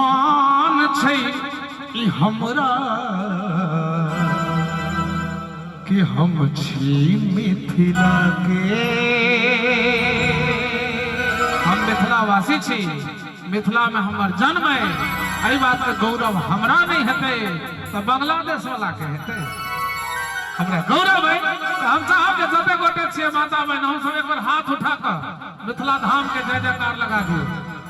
गुमान छै ई हमरा कि हम छी मिथिला के। हम मिथिलावासी छी, मिथिला में हमर जन्म है। एहि बात के गौरव हमरा नहीं हेतै तो बांग्लादेश वाला के हेतै। हमरा गौरव है। हम साहब के जते गोटे छियै माता बहन, हम सब एक बार हाथ उठा कर मिथिला धाम के जय जयकार लगा दियो।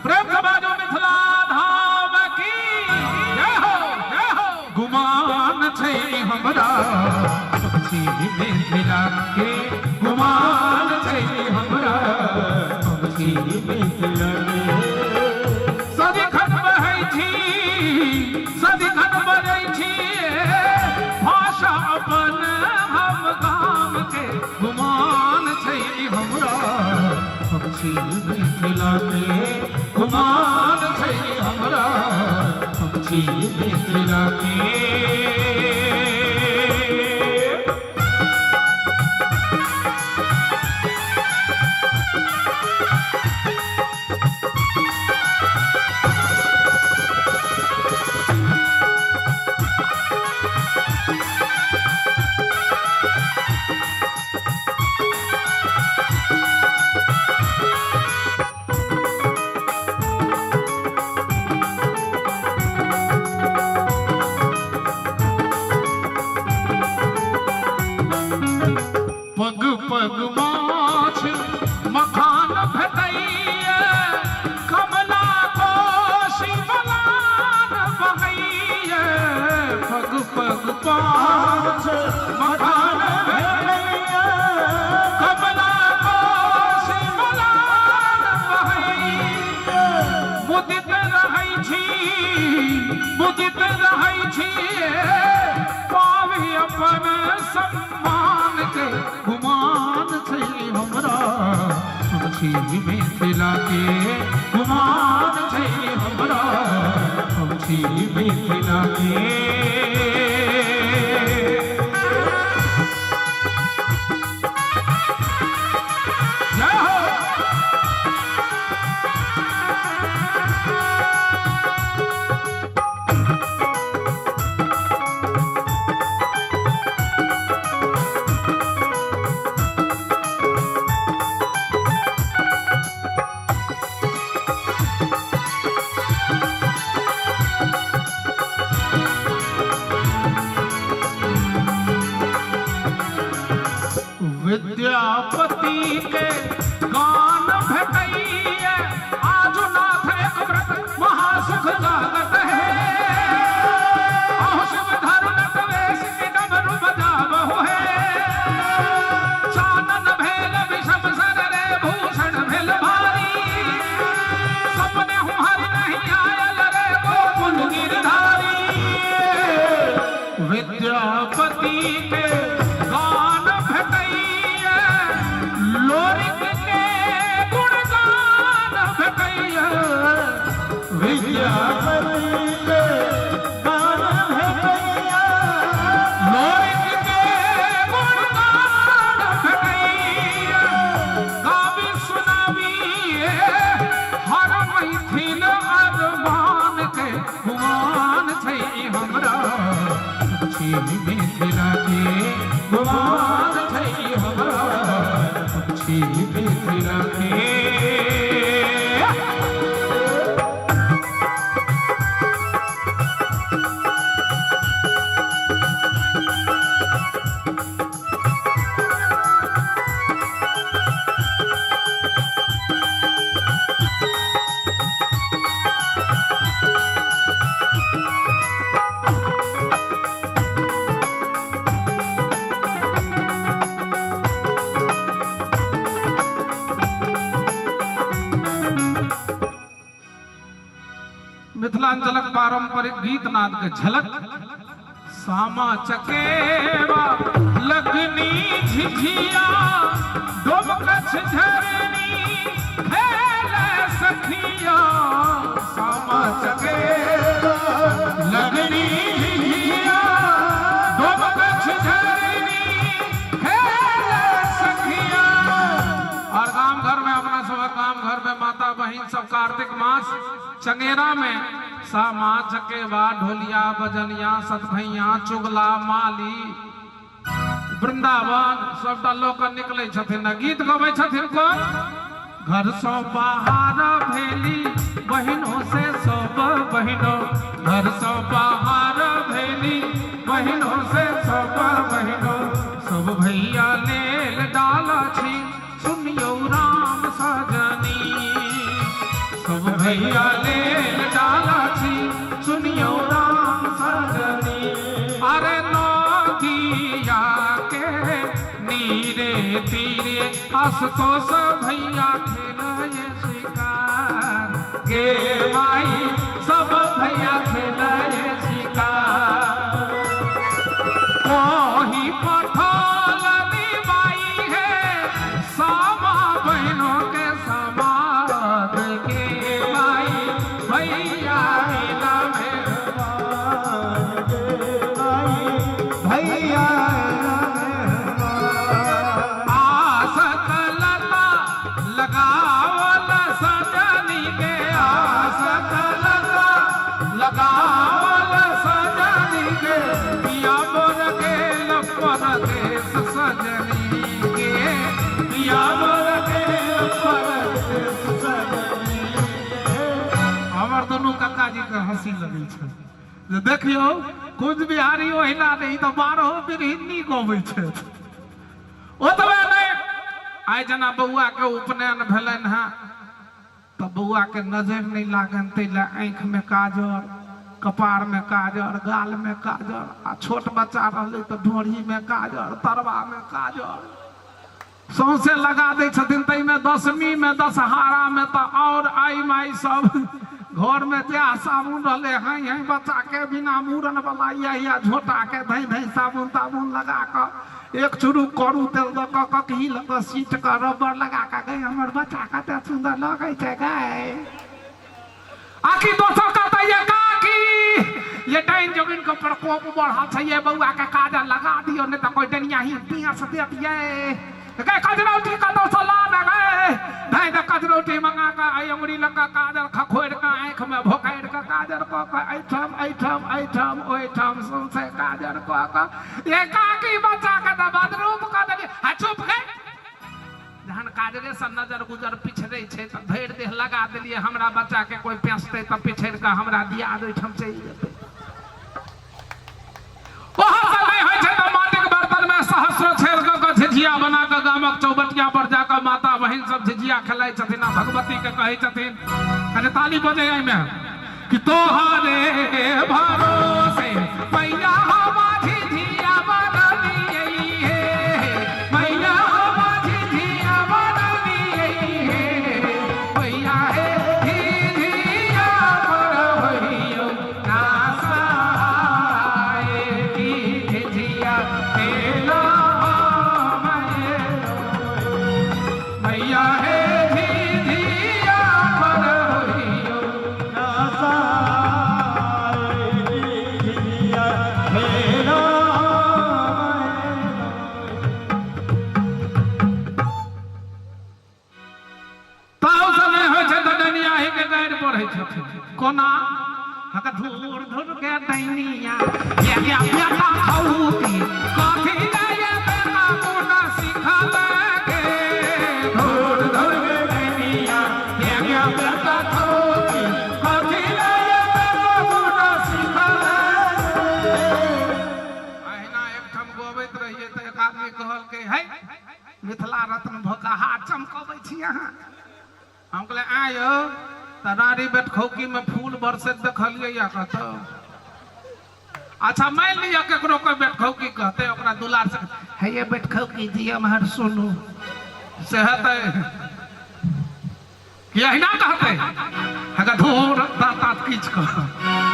प्रेम से बाजो मिथिला धाम की जय हो, जय हो। गुमान छै हमरा छी मिथिला के, गुमान छै हमरा छी मिथिला के। सदिखन बहै छी, सदिखन बजै छी भाषा अपन हम गाम के। गुमान छै हमरा हम छी मिथिला के, गुमान छै हमरा हम छी मिथिला के। पग पग माछ मखान भेटैया, कमला कोशी बलान बहैया। पग पग माछ मखान भेटैया, कमला कोशी बलान बहैया। मुदित रहै छी, मुदित रहै छी पावी अपन सम्मान के। गुमान छै हमरा हम छी मिथिला के, गुमान छै हमरा हम छी मिथिला के। जय हो। विद्यापति के गान भेटैया, आजु नाथ एक व्रत महासुख लागत है। अहुष धर नटवेश के डमरू बजावहु है। चानन भेल विषम सर रे भूषण भेल भारी। सपने हुहरि नहीं आयल रे गोकुल गिरधारी। विद्यापति के गान भेटैया, लोरिक के गुणगान भेटैया। विद्यापति के गान भेटैया, लोरिक के गुणगान भेटैया। गाबी सुनाबी हर मैथिल अरमान के। गुमान छै हमरा छी मिथिला के, गुमान छै हमरा छी मिथिला के। मिथिलांचलक पारंपरिक गीत नाद के झलक। सामा चकेवा लगनी झिझिया, डोमकछ झरनी खेले सखिया। सामा चकेवा लगनी झिझिया, डोमकछ झरनी खेले सखिया। और गांव घर में अपना सब गांव घर में माता बहन सब कार्तिक मास चंगेरा में सामा चकेवा ढोलिया बजनिया सतभैया चुगला माली वृंदावन सबटा लोक निकले छथिन गीत गबै छथिन कोन घर सो बाहर भेली बहिनों से सब बहिनों घर सो बाहर भेली बहिनों से सब बहिनों सब भैया लेल डाला छी सुनियो राम सजनी सब भैया लेल डाला छी सुनियो राम सजनी अरे नदिया के नीरे तीरे आशुतोष भैया खेलए शिकार गे माई सब भैया खेलए शिकार कोही पठौलनी बाई है सामा बहनों के समाज के माई भैया भैया आसत लता लगावल सजनी के आसत लता लगावल सजनी के पिया बोल के लपन देश सजनी के पिया बोल के लपन देश सजनी हमर दोनों काका जी के हंसी लगे छै देखियो कुछ बिहारी ओहिना नहीं तो 12 बिरहिनी गबै छै ओतबे नहीं आइ जना बउआ के उपनयन भेलन है तो बउआ के नजर नहीं लागन तैले आँख में काजर कपार में काजर गाल में काजर आ छोट बच्चा रहले तो ढोरी में काजर तरवा में काजर सौंसे लगा दे छथिन तै में दशमी में दशहरा में तो और आई माई सब घर में जे साबुन रहले हैं बच्चा के बिना मूरन वाला या झोटा के धई धई साबुन ताबुन लगा कर एक चुरू करू तेल द क की लग सीट का रबर लगा के गए हमर बच्चा कते सुंदर लगे छै गए आखी दोसर कहता ये काकी ये टाइम जोगिन के प्रकोप बढ़ा छै ये बउआ के काजर लगा दियो नहीं तो कोई डनिया ही पिया से दे दिए गए कजरौटी का तो सला न गए नहीं तो कजरौटी मंगा का आई अंगुरी लगा काजर खखोड़ का आंख में भोकाड़ का काजर को ऐठम ऐठम ऐठम ओठम सुनसे काजर को ये काकी बच्चा के तो बदरूप का दे आ चुप गए जहन काजरे से नजर गुजर पिछड़े छे तो धैर देह लगा देलिए हमरा बच्चा के कोई पेंसते तो पिछड़ का हमरा दिया ओठम चल जेते वहां से नहीं होय छै तो माटिक बर्तन में सहस्र छेर क झिझिया बना के गामक चौबटिया पर जाकर माता बहन सब झिझिया खेलाय छथिन भगवती के कहे छथिन अरे ताली बजे आई में कि तोहरे भरोसे मैया हवा झिझिया बननी है मैया हवा झिझिया बननी है मैया है झिझिया पर होइयो ना सहाय की झिझिया खेला मैया है झिझिया पर होइयो ना सहाय झिझिया खेला ताऊ समय होय छै त डनिया ही के गाड़ पढ़ै छथिन कोना हक धूर धूर के डनिया या बेटा खौती कथी लाए बेटा कोना सिखल के धूर धूर के डनिया या बेटा खौती कथी लाए बेटा कोना सिखल अहिना एकठम गोबैत रहिए त एक आदमी कहल के है मिथिला रत्न भोकाहा चमकबै छी अहाँ हम कहले आयो तरारी बेटखौकी में फूल बरसत देखलिए या कहत अच्छा मान लिया केकरो कोई बेटखौकी कहते ओकरा दुलार से है ये बेटखौकी जी हमर सुनू से हते कि अहिना कहते हगा धूर दाता किछ कह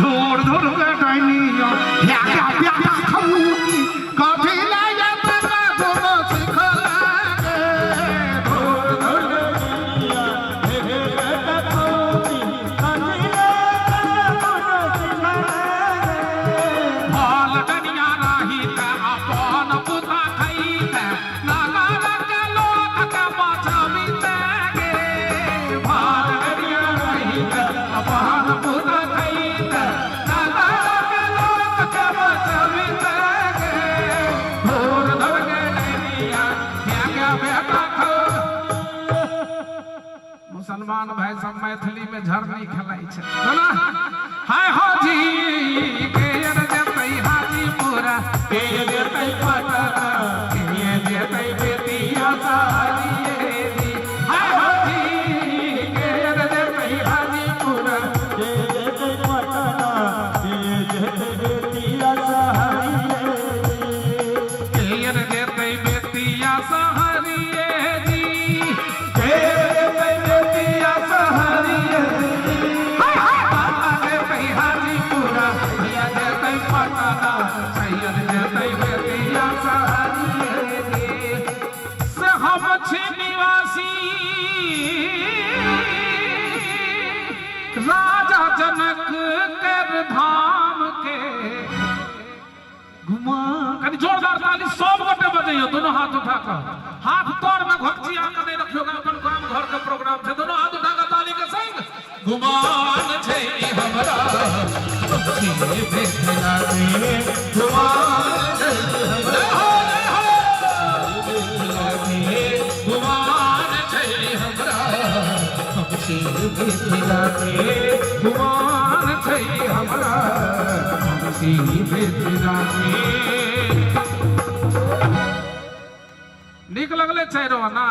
धूर धूर के डाइनिया या बेटा खौकी कथी लाए बेटा दोनो सिखल के धूर धूर अपना पुत्र मैथिली में झरनी खेलाई छे सुना हाय हाजी के जतई हाजीपुरा के जतई पटना के जतई बेतिया सारी हाय हाजी के जतई हाजीपुरा के जतई पटना के जतई बेतिया सारी के जतई बेतिया सारी जी के जतई बेतिया सारी हाजीपुरा भैया जतई पटना सैयद जतई बेतिया सारी से हम छी निवासी राजा जनक कर धाम के घुमा कनी जोरदार ताली सब गोटे बजाइयो दोनों हाथ उठाकर हाथ तोड़ में घोकची आकर नहीं रखियोगा अपन काम घर का प्रोग्राम से दोनों हाथ उठाकर ताली के संग गुमान छै हमरा पक्षी बेखला के गुमान छै हमरा गुमान छै हमरा पक्षी बेखला के गुमान छै हमरा पक्षी बेखला के नीक लगले छै रो ना